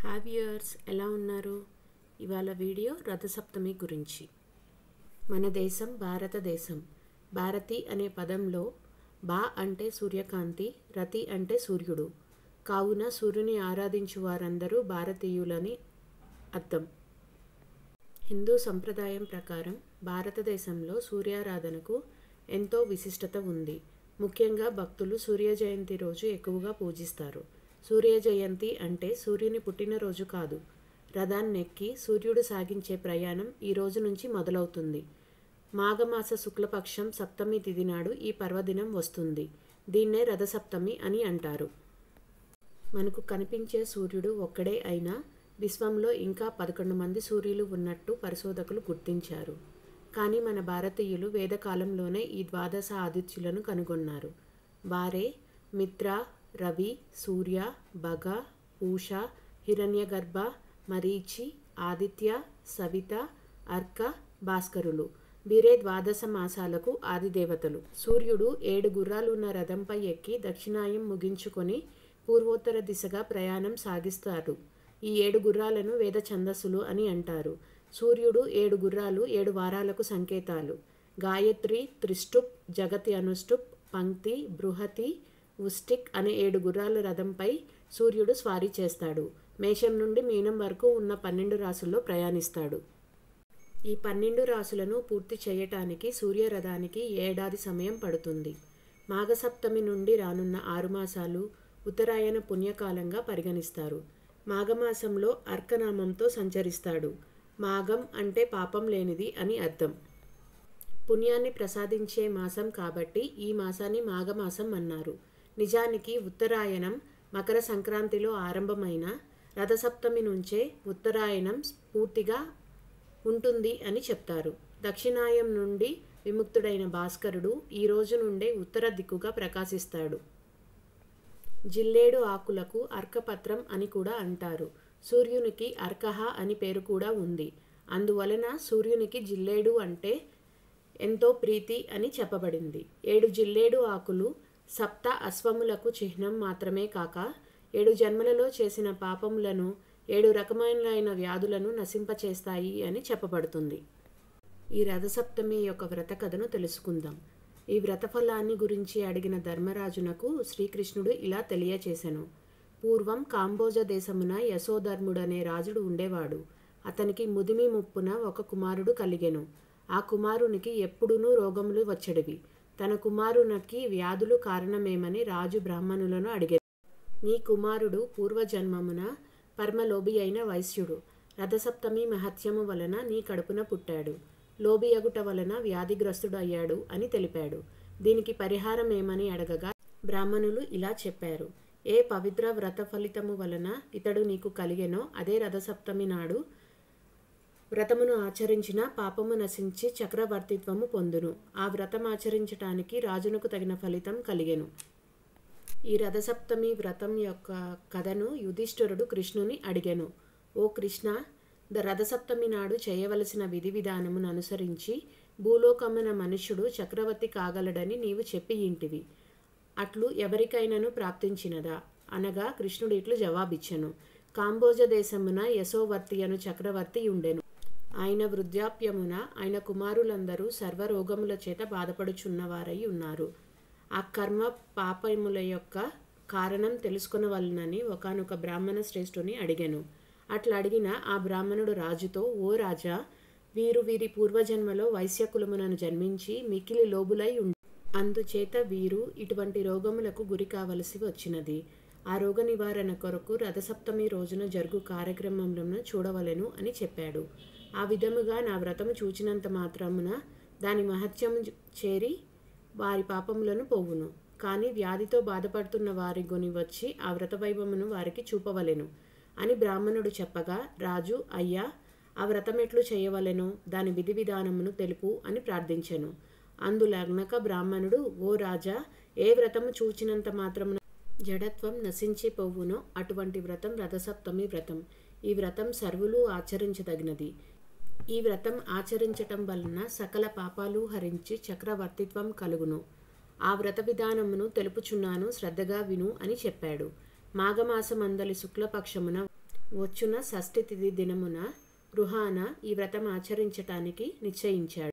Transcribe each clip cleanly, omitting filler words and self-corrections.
హ్యావియర్స్ ఎలా ఉన్నారు? ఇవాళ వీడియో రథసప్తమి గురించి. మన దేశం భారతదేశం. భారతి అనే పదంలో బా అంటే సూర్యకాంతి, రతి అంటే సూర్యుడు. కావున సూర్యుని ఆరాధించు వారందరూ భారతీయులని అర్థం. హిందూ సంప్రదాయం ప్రకారం భారతదేశంలో సూర్యారాధనకు ఎంతో విశిష్టత ఉంది. ముఖ్యంగా భక్తులు సూర్య జయంతి రోజు ఎక్కువగా పూజిస్తారు. సూర్య జయంతి అంటే సూర్యుని పుట్టినరోజు కాదు. రథాన్నెక్కి సూర్యుడు సాగించే ప్రయాణం ఈ రోజు నుంచి మొదలవుతుంది. మాఘమాస శుక్లపక్షం సప్తమి తిథి నాడు ఈ పర్వదినం వస్తుంది. దీన్నే రథసప్తమి అని అంటారు. మనకు కనిపించే సూర్యుడు ఒక్కడే అయినా విశ్వంలో ఇంకా 11 మంది సూర్యులు ఉన్నట్టు పరిశోధకులు గుర్తించారు. కానీ మన భారతీయులు వేదకాలంలోనే ఈ ద్వాదశ ఆదిత్యులను కనుగొన్నారు. వారే మిత్ర, రవి, సూర్య, భగ, పూష, హిరణ్యగర్భ, మరీచి, ఆదిత్య, సవిత, అర్క, భాస్కరులు. వీరే ద్వాదశ మాసాలకు ఆదిదేవతలు. సూర్యుడు 7 గుర్రాలు ఉన్న రథంపై ఎక్కి దక్షిణాయం ముగించుకొని పూర్వోత్తర దిశగా ప్రయాణం సాగిస్తాడు. ఈ 7 గుర్రాలను వేద ఛందస్సులు అని అంటారు. సూర్యుడు 7 గుర్రాలు 7 వారాలకు సంకేతాలు. గాయత్రి, త్రిష్టుప్, జగతి అనుష్టుప్, పంక్తి, బృహతి, ఉష్టిక్ అనే 7 గుర్రాల రథంపై సూర్యుడు స్వారీ చేస్తాడు. మేషం నుండి మీనం వరకు ఉన్న 12 రాశుల్లో ప్రయాణిస్తాడు. ఈ 12 రాశులను పూర్తి చేయటానికి సూర్యరథానికి ఏడాది సమయం పడుతుంది. మాఘసప్తమి నుండి రానున్న 6 మాసాలు ఉత్తరాయణ పుణ్యకాలంగా పరిగణిస్తారు. మాఘమాసంలో అర్కనామంతో సంచరిస్తాడు. మాఘం అంటే పాపం లేనిది అని అర్థం. పుణ్యాన్ని ప్రసాదించే మాసం కాబట్టి ఈ మాసాన్ని మాఘమాసం అన్నారు. నిజానికి ఉత్తరాయణం మకర సంక్రాంతిలో ఆరంభమైన రథసప్తమి నుంచే ఉత్తరాయణం పూర్తిగా ఉంటుంది అని చెప్తారు. దక్షిణాయం నుండి విముక్తుడైన భాస్కరుడు ఈ రోజు నుండే ఉత్తర దిక్కుగా ప్రకాశిస్తాడు. జిల్లేడు ఆకులకు అర్కపత్రం అని కూడా అంటారు. సూర్యునికి అర్కహ అని పేరు కూడా ఉంది. అందువలన సూర్యునికి జిల్లేడు అంటే ఎంతో ప్రీతి అని చెప్పబడింది. 7 జిల్లేడు ఆకులు సప్త అశ్వములకు చిహ్నం మాత్రమే కాక 7 జన్మలలో చేసిన పాపములను 7 రకములైన వ్యాధులను నశింపచేస్తాయి అని చెప్పబడుతుంది. ఈ రథసప్తమి యొక్క వ్రత కథను తెలుసుకుందాం. ఈ వ్రతఫలాన్ని గురించి అడిగిన ధర్మరాజునకు శ్రీకృష్ణుడు ఇలా తెలియచేసెను. పూర్వం కాంబోజ దేశమున యశోధర్ముడనే రాజుడు ఉండేవాడు. అతనికి ముదిమి ముప్పున ఒక కుమారుడు కలిగెను. ఆ కుమారునికి ఎప్పుడునూ రోగములు వచ్చెడివి. తన కుమారునికి వ్యాధులు కారణమేమని రాజు బ్రాహ్మణులను అడిగాడు. నీ కుమారుడు పూర్వజన్మమున పరమలోభి అయిన వైశ్యుడు. రథసప్తమి మహత్యము వలన నీ కడుపున పుట్టాడు. లోభియగుట వలన వ్యాధిగ్రస్తుడు అయ్యాడు అని తెలిపాడు. దీనికి పరిహారం ఏమని అడగగా బ్రాహ్మణులు ఇలా చెప్పారు. ఏ పవిత్ర వ్రత ఫలితము వలన ఇతడు నీకు కలిగెనో అదే రథసప్తమి నాడు వ్రతమును ఆచరించిన పాపము నశించి చక్రవర్తిత్వము పొందును. ఆ వ్రతం ఆచరించటానికి రాజునకు తగిన ఫలితం కలిగెను. ఈ రథసప్తమి వ్రతం యొక్క కథను యుధిష్ఠిరుడు కృష్ణుని అడిగెను. ఓ కృష్ణ, రథసప్తమి నాడు చేయవలసిన విధి విధానమును అనుసరించి భూలోకమున మనుష్యుడు చక్రవర్తి కాగలడని నీవు చెప్పి ఇంటివి. అట్లు ఎవరికైనాను ప్రాప్తించినదా అనగా కృష్ణుడు ఇట్లు జవాబిచ్చెను. కాంబోజ దేశమున యశోవర్తి అను చక్రవర్తి ఉండెను. ఆయన వృద్ధాప్యమున ఆయన కుమారులందరూ సర్వరోగముల చేత బాధపడుచున్నవారై ఉన్నారు. ఆ కర్మ పాపముల యొక్క కారణం తెలుసుకొనవలనని ఒకానొక బ్రాహ్మణ శ్రేష్ఠుని అడిగెను. అట్లా అడిగిన ఆ బ్రాహ్మణుడు రాజుతో, ఓ రాజా, వీరు వీరి పూర్వజన్మలో వైశ్యకులమునను జన్మించి మిక్కిలి లోబులై ఉండి అందుచేత వీరు ఇటువంటి రోగములకు గురి కావలసి వచ్చినది. ఆ రోగ నివారణ కొరకు రథసప్తమి రోజున జరుగు కార్యక్రమములను చూడవలెను అని చెప్పాడు. ఆ విధముగా నా వ్రతము చూచినంత మాత్రమున దాని మహత్యము చేరి వారి పాపములను పోవును. కానీ వ్యాధితో బాధపడుతున్న వారి గొని వచ్చి ఆ వ్రత వైభవమును వారికి చూపవలెను అని బ్రాహ్మణుడు చెప్పగా రాజు, అయ్యా, ఆ వ్రతమెట్లు చేయవలెనో దాని విధి విధానమును తెలుపు అని ప్రార్థించెను. అందులగ్నక బ్రాహ్మణుడు, ఓ రాజా, ఏ వ్రతము చూచినంత మాత్రమున జడత్వం నశించిపోవునో అటువంటి వ్రతం రథసప్తమి వ్రతం. ఈ వ్రతం సర్వులు ఆచరించదగినది. ఈ వ్రతం ఆచరించటం వలన సకల పాపాలు హరించి చక్రవర్తిత్వం కలుగును. ఆ వ్రత విధానమును తెలుపుచున్నాను, శ్రద్ధగా విను అని చెప్పాడు. మాఘమాసమందలి శుక్లపక్షమున వచ్చున షష్ఠి తిథి దినమున గృహాన ఈ వ్రతం ఆచరించటానికి నిశ్చయించాడు.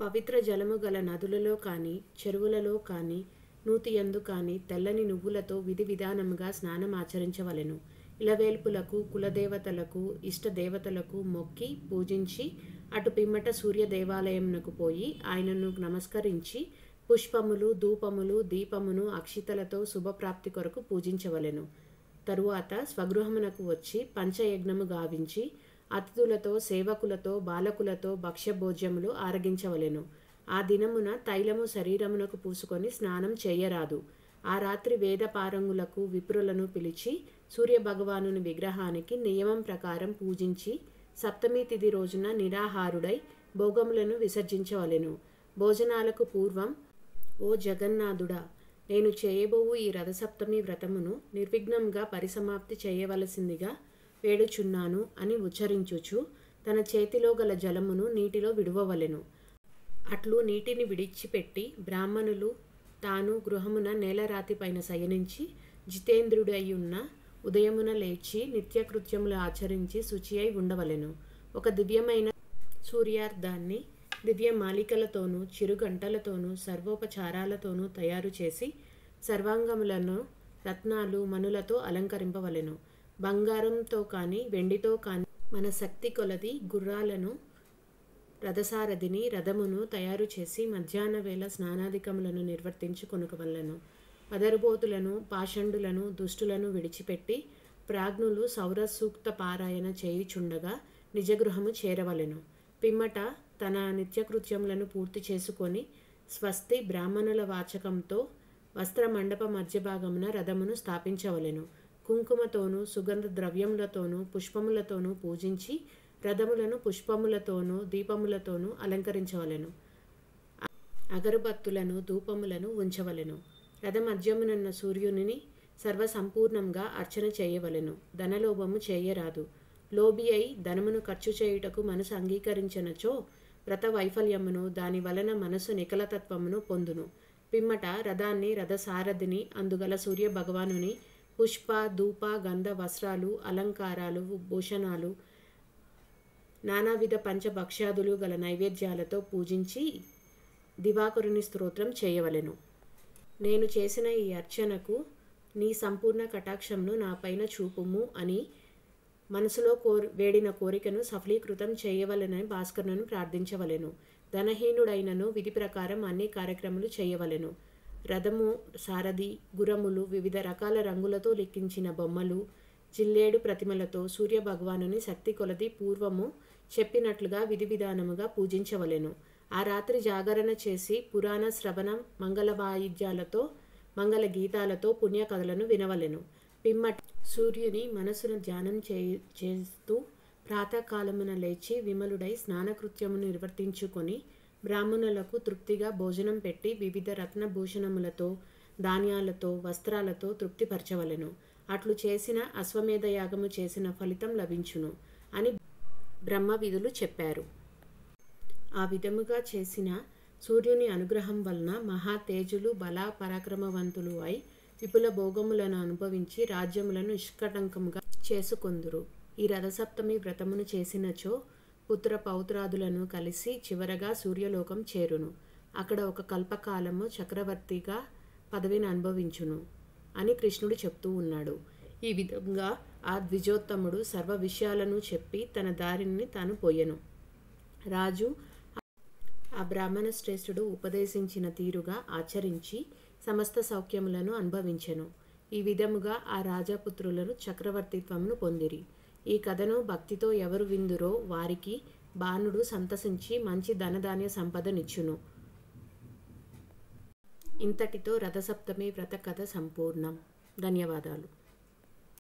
పవిత్ర జలము గల నదులలో కానీ చెరువులలో కానీ నూతియందు కానీ తెల్లని నువ్వులతో విధి విధానముగా స్నానం ఆచరించవలెను. ఇలవేల్పులకు కులదేవతలకు ఇష్టదేవతలకు మొక్కి పూజించి అటు పిమ్మట సూర్య దేవాలయమునకు పోయి ఆయనను నమస్కరించి పుష్పములు ధూపములు దీపమును అక్షితలతో శుభప్రాప్తి కొరకు పూజించవలెను. తరువాత స్వగృహమునకు వచ్చి పంచయజ్ఞము గావించి అతిథులతో సేవకులతో బాలకులతో భక్ష్యభోజ్యములు ఆరగించవలెను. ఆ దినమున తైలము శరీరమునకు పూసుకొని స్నానం చేయరాదు. ఆ రాత్రి వేద పారంగులకు విప్రులను పిలిచి సూర్యభగవానుని విగ్రహానికి నియమం ప్రకారం పూజించి సప్తమి తిథి రోజున నిరాహారుడై భోగములను విసర్జించవలెను. భోజనాలకు పూర్వం, ఓ జగన్నాథుడా, నేను చేయబోవు ఈ రథసప్తమి వ్రతమును నిర్విఘ్నంగా పరిసమాప్తి చేయవలసిందిగా వేడుచున్నాను అని ఉచ్చరించుచు తన చేతిలో గల జలమును నీటిలో విడువవలెను. అట్లు నీటిని విడిచిపెట్టి బ్రాహ్మణులు తాను గృహమున నేలరాతి పైన శయనించి జితేంద్రుడయ్యున్న ఉదయమున లేచి నిత్యకృత్యములు ఆచరించి శుచి అయి ఉండవలెను. ఒక దివ్యమైన సూర్యార్ధాన్ని దివ్య మాలికలతోనూ చిరుగంటలతోనూ సర్వోపచారాలతోనూ తయారు చేసి సర్వాంగములను రత్నాలు మణులతో అలంకరింపవలెను. బంగారంతో కానీ వెండితో కానీ మన శక్తి కొలది గుర్రాలను రథసారథిని రథమును తయారు చేసి మధ్యాహ్న వేళ స్నానాధికములను నిర్వర్తించుకొనవలెను. పదరుబోతులను పాషండులను దుష్టులను విడిచిపెట్టి ప్రాజ్ఞులు సౌర సూక్త పారాయణ చేయుచుండగా నిజగృహము చేరవలెను. పిమ్మట తన నిత్యకృత్యములను పూర్తి చేసుకొని స్వస్తి బ్రాహ్మణుల వాచకంతో వస్త్ర మండప మధ్యభాగమున రథమును స్థాపించవలెను. కుంకుమతోనూ సుగంధ ద్రవ్యములతోనూ పుష్పములతోనూ పూజించి రథములను పుష్పములతోనూ దీపములతోనూ అలంకరించవలెను. అగరబత్తులను ధూపములను ఉంచవలెను. రథమధ్యమునున్న సూర్యునిని సర్వసంపూర్ణంగా అర్చన చేయవలెను. ధనలోభము చేయరాదు. లోభి అయి ధనమును ఖర్చు చేయుటకు మనసు అంగీకరించినచో వ్రత వైఫల్యమును దాని వలన మనసు నికలతత్వమును పొందును. పిమ్మట రథాన్ని రథసారథిని అందుగల సూర్య భగవానుని పుష్ప ధూప గంధ వస్త్రాలు అలంకారాలు భూషణాలు నానావిధ పంచభక్ష్యాదులు గల నైవేద్యాలతో పూజించి దివాకరుని స్తోత్రం చేయవలెను. నేను చేసిన ఈ అర్చనకు నీ సంపూర్ణ కటాక్షంను నాపైన చూపుము అని మనసులో వేడిన కోరికను సఫలీకృతం చేయవలెనని భాస్కరుని ప్రార్థించవలెను. ధనహీనుడైనను విధి ప్రకారం అన్ని కార్యక్రమాలు చేయవలెను. రథము సారథి గుర్రములు వివిధ రకాల రంగులతో లిఖించిన బొమ్మలు జిల్లేడు ప్రతిమలతో సూర్య భగవానుని శక్తి కొలది పూర్వము చెప్పినట్లుగా విధి విధానముగా పూజించవలెను. ఆ రాత్రి జాగరణ చేసి పురాణ శ్రవణ మంగళ వాయిద్యాలతో మంగళ గీతాలతో పుణ్య కథలను వినవలెను. పిమ్మట సూర్యుని మనసును ధ్యానం చేస్తూ ప్రాతకాలమున లేచి విమలుడై స్నానకృత్యమును నిర్వర్తించుకొని బ్రాహ్మణులకు తృప్తిగా భోజనం పెట్టి వివిధ రత్నభూషణములతో ధాన్యాలతో వస్త్రాలతో తృప్తిపరచవలెను. అట్లు చేసిన అశ్వమేధ యాగము చేసిన ఫలితం లభించును అని బ్రహ్మ విధులు చెప్పారు. ఆ విధముగా చేసిన సూర్యుని అనుగ్రహం వలన మహా తేజులు బల పరాక్రమవంతులు అయి విపుల భోగములను అనుభవించి రాజ్యములను నిష్కటంకముగా చేసుకొందురు. ఈ రథసప్తమి వ్రతమును చేసినచో పుత్ర పౌత్రాదులను కలిసి చివరగా సూర్యలోకం చేరును. అక్కడ ఒక కల్పకాలము చక్రవర్తిగా పదవిని అనుభవించును అని కృష్ణుడు చెప్తూ ఉన్నాడు. ఈ విధంగా ఆ ద్విజోత్తముడు సర్వ విషయాలను చెప్పి తన దారిని తాను పోయెను. రాజు ఆ బ్రాహ్మణ శ్రేష్ఠుడు ఉపదేశించిన తీరుగా ఆచరించి సమస్త సౌఖ్యములను అనుభవించెను. ఈ విధముగా ఆ రాజపుత్రులను చక్రవర్తిత్వమును పొందిరి. ఈ కథను భక్తితో ఎవరు విందురో వారికి బాణుడు సంతసించి మంచి ధనధాన్య సంపదనిచ్చును. ఇంతటితో రథసప్తమి వ్రత కథ సంపూర్ణం. ధన్యవాదాలు.